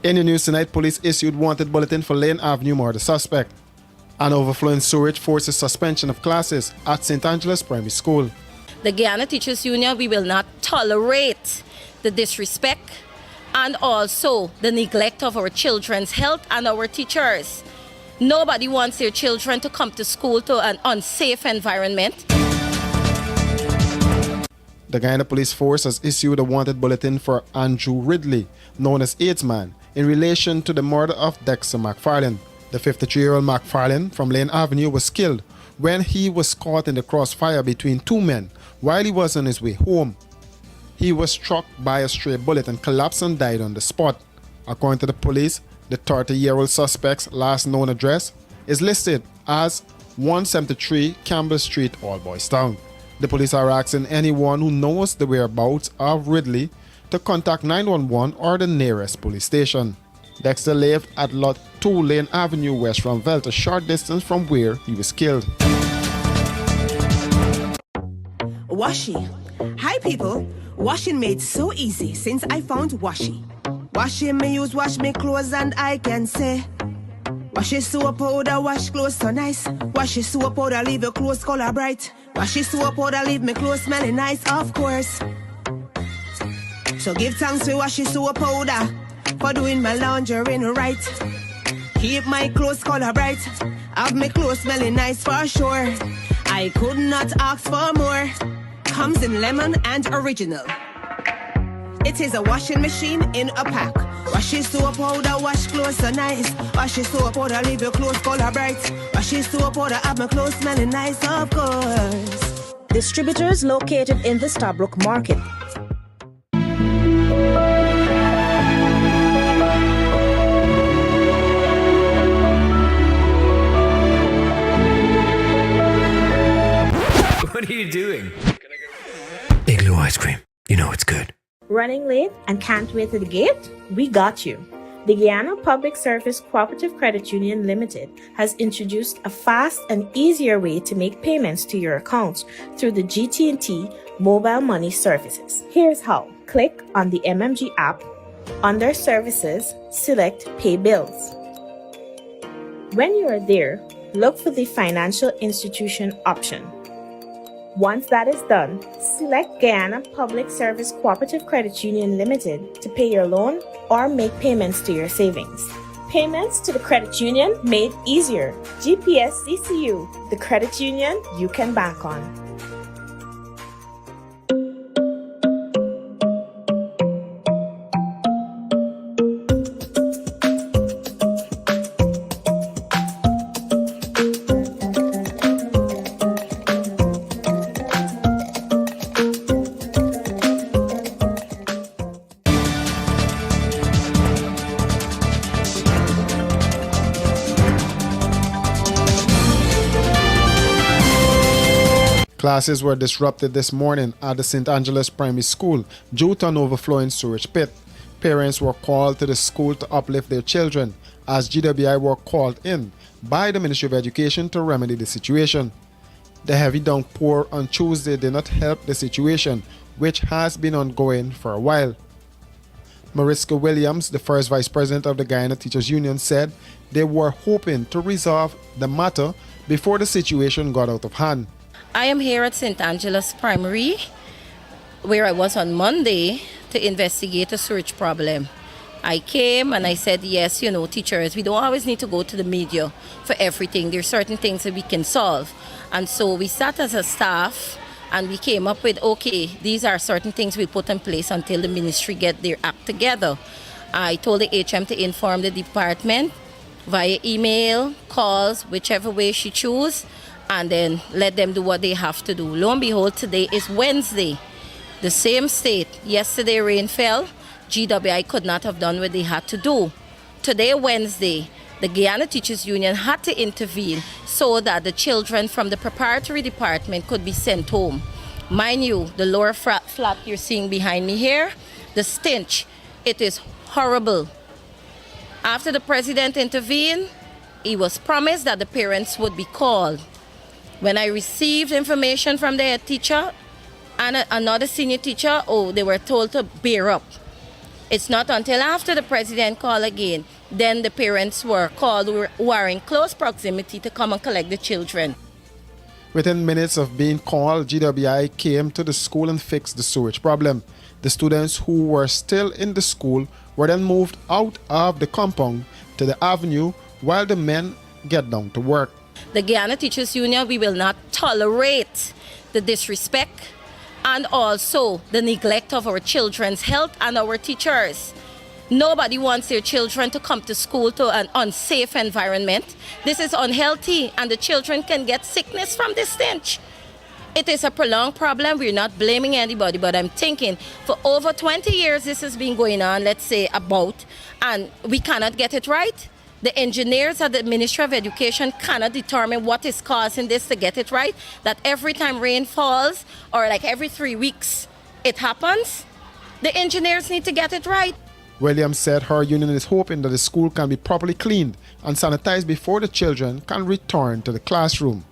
In the news tonight, police issued wanted bulletin for Lane Avenue murder suspect. An overflowing sewage forces suspension of classes at St. Angela's Primary School. The Guyana Teachers Union, we will not tolerate the disrespect and also the neglect of our children's health and our teachers. Nobody wants their children to come to school to an unsafe environment. The Guyana Police Force has issued a wanted bulletin for Andrew Ridley, known as AIDS Man, in relation to the murder of Dexter McFarlane. The 53-year-old McFarlane from Lane Avenue was killed when he was caught in the crossfire between two men while he was on his way home. He was struck by a stray bullet and collapsed and died on the spot. According to the police, the 30-year-old suspect's last known address is listed as 173 Campbell Street, All Boys Town. The police are asking anyone who knows the whereabouts of Ridley to contact 911 or the nearest police station. Dexter lived at Lot 2 Lane Avenue, West from Velt, a short distance from where he was killed. Washi. Hi people. Washing made so easy since I found Washi. Washing me use wash me clothes and I can say Washi soap powder wash clothes so nice. Washi soap powder leave your clothes color bright. Washi soap powder leave me clothes smelling nice, of course. So give thanks to Washi soap powder for doing my laundry right. Keep my clothes color bright. Have my clothes smelling nice for sure. I could not ask for more. Comes in lemon and original. It is a washing machine in a pack. Washi soap powder wash clothes so nice. Washi soap powder leave your clothes color bright. Washi soap powder have my clothes smelling nice, of course. Distributors located in the Stabrook Market. What are you doing? Igloo ice cream. You know it's good. Running late and can't wait to the gate? We got you. The Guyana Public Service Cooperative Credit Union Limited has introduced a fast and easier way to make payments to your accounts through the GT&T mobile money services. Here's how. Click on the MMG app. Under Services, select Pay Bills. When you are there, look for the Financial Institution option. Once that is done, select Guyana Public Service Cooperative Credit Union Limited to pay your loan or make payments to your savings. Payments to the credit union made easier. GPS CCU, the credit union you can bank on. Classes were disrupted this morning at the St. Angela's Primary School due to an overflowing sewage pit. Parents were called to the school to uplift their children as GWI were called in by the Ministry of Education to remedy the situation. The heavy downpour on Tuesday did not help the situation, which has been ongoing for a while. Mariska Williams, the first vice president of the Guyana Teachers Union, said they were hoping to resolve the matter before the situation got out of hand. I am here at St. Angela's Primary, where I was on Monday to investigate a sewage problem. I came and I said, yes, teachers, we don't always need to go to the media for everything. There are certain things that we can solve. And so we sat as a staff and we came up with, okay, these are certain things we put in place until the ministry get their act together. I told the HM to inform the department via email, calls, whichever way she choose, and then let them do what they have to do. Lo and behold, today is Wednesday. The same state. Yesterday rain fell. GWI could not have done what they had to do. Today, Wednesday, the Guyana Teachers Union had to intervene so that the children from the preparatory department could be sent home. Mind you, the lower flat you're seeing behind me here, the stench, it is horrible. After the president intervened, he was promised that the parents would be called. When I received information from the head teacher and another senior teacher, they were told to bear up. It's not until after the president called again, then the parents were called who are in close proximity to come and collect the children. Within minutes of being called, GWI came to the school and fixed the sewage problem. The students who were still in the school were then moved out of the compound to the avenue while the men get down to work. The Guyana Teachers Union, we will not tolerate the disrespect and also the neglect of our children's health and our teachers. Nobody wants their children to come to school to an unsafe environment. This is unhealthy and the children can get sickness from this stench. It is a prolonged problem. We're not blaming anybody, but I'm thinking for over 20 years this has been going on, let's say about, and we cannot get it right. The engineers at the Ministry of Education cannot determine what is causing this to get it right. That every time rain falls or like every 3 weeks it happens, the engineers need to get it right. Williams said her union is hoping that the school can be properly cleaned and sanitized before the children can return to the classroom.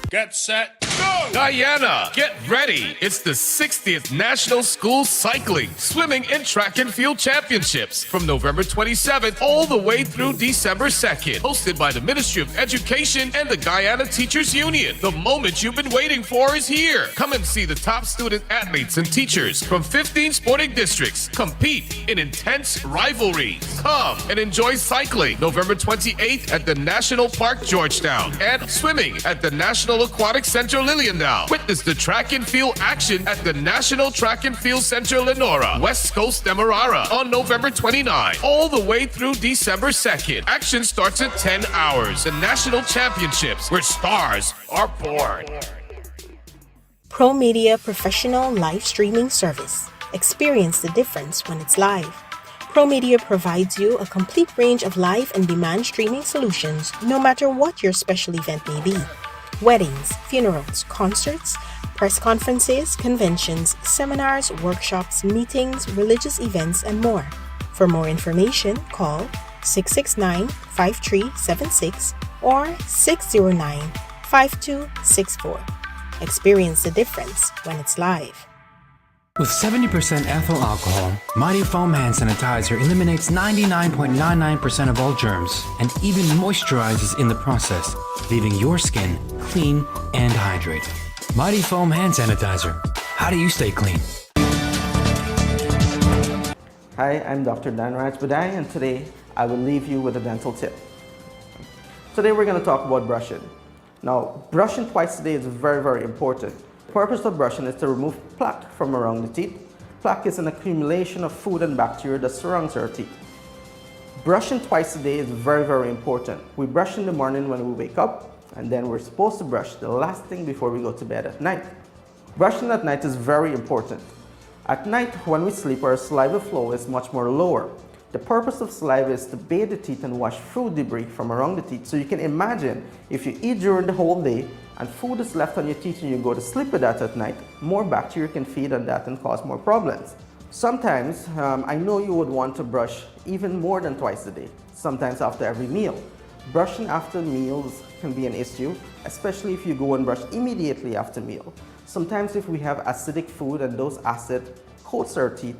Get set, go! Guyana, get ready. It's the 60th National School Cycling, Swimming, and Track and Field Championships from November 27th all the way through December 2nd. Hosted by the Ministry of Education and the Guyana Teachers Union. The moment you've been waiting for is here. Come and see the top student athletes and teachers from 15 sporting districts compete in intense rivalries. Come and enjoy cycling November 28th at the National Park Georgetown and swimming at the National Aquatic Center Liliendale. Witness the track and field action at the National Track and Field Center Lenora, West Coast Demerara on November 29, all the way through December 2nd. Action starts at 10 hours. The National Championships, where stars are born. Pro Media Professional Live Streaming Service. Experience the difference when it's live. Pro Media provides you a complete range of live and demand streaming solutions, no matter what your special event may be. Weddings, funerals, concerts, press conferences, conventions, seminars, workshops, meetings, religious events, and more. For more information, call 669-5376 or 609-5264. Experience the difference when it's live. With 70% ethyl alcohol, Mighty Foam Hand Sanitizer eliminates 99.99% of all germs and even moisturizes in the process, leaving your skin clean and hydrated. Mighty Foam Hand Sanitizer. How do you stay clean? Hi, I'm Dr. Danraj Badai, and today I will leave you with a dental tip. Today we're going to talk about brushing. Now, brushing twice a day is very, very important. The purpose of brushing is to remove plaque from around the teeth. Plaque is an accumulation of food and bacteria that surrounds our teeth. Brushing twice a day is very, very important. We brush in the morning when we wake up, and then we're supposed to brush the last thing before we go to bed at night. Brushing at night is very important. At night, when we sleep, our saliva flow is much more lower. The purpose of saliva is to bathe the teeth and wash food debris from around the teeth. So you can imagine if you eat during the whole day and food is left on your teeth and you go to sleep with that at night, more bacteria can feed on that and cause more problems. Sometimes, I know you would want to brush even more than twice a day, sometimes after every meal. Brushing after meals can be an issue, especially if you go and brush immediately after meal. Sometimes if we have acidic food and those acid coats our teeth,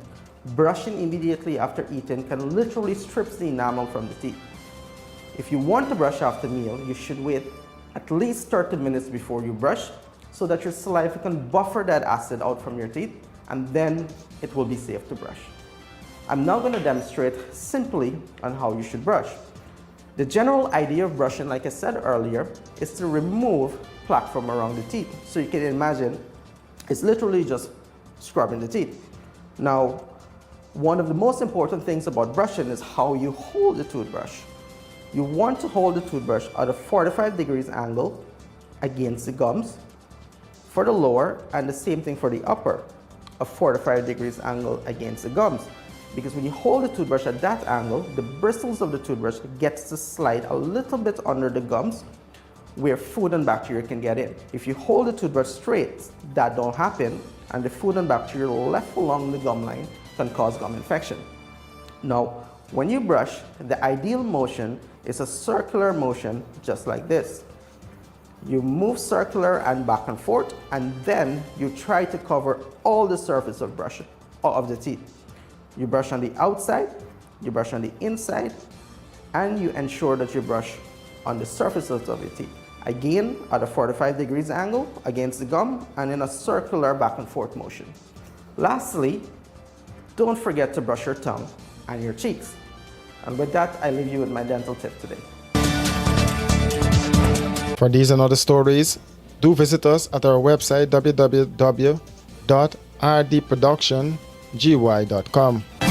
brushing immediately after eating can literally strip the enamel from the teeth. If you want to brush after meal, you should wait at least 30 minutes before you brush so that your saliva can buffer that acid out from your teeth, and then it will be safe to brush. I'm now going to demonstrate simply on how you should brush. The general idea of brushing, like I said earlier, is to remove plaque from around the teeth. So you can imagine it's literally just scrubbing the teeth. Now, one of the most important things about brushing is how you hold the toothbrush. You want to hold the toothbrush at a 45 degrees angle against the gums for the lower, and the same thing for the upper. a 45 degrees angle against the gums. Because when you hold the toothbrush at that angle, the bristles of the toothbrush gets to slide a little bit under the gums where food and bacteria can get in. If you hold the toothbrush straight, that don't happen, and the food and bacteria left along the gum line can cause gum infection. Now, when you brush, the ideal motion is a circular motion just like this. You move circular and back and forth, and then you try to cover all the surface of brush of the teeth. You brush on the outside, you brush on the inside, and you ensure that you brush on the surfaces of your teeth. Again, at a 45 degrees angle against the gum and in a circular back and forth motion. Lastly, don't forget to brush your tongue and your cheeks. And with that, I leave you with my dental tip today. For these and other stories, do visit us at our website www.rdproductiongy.com.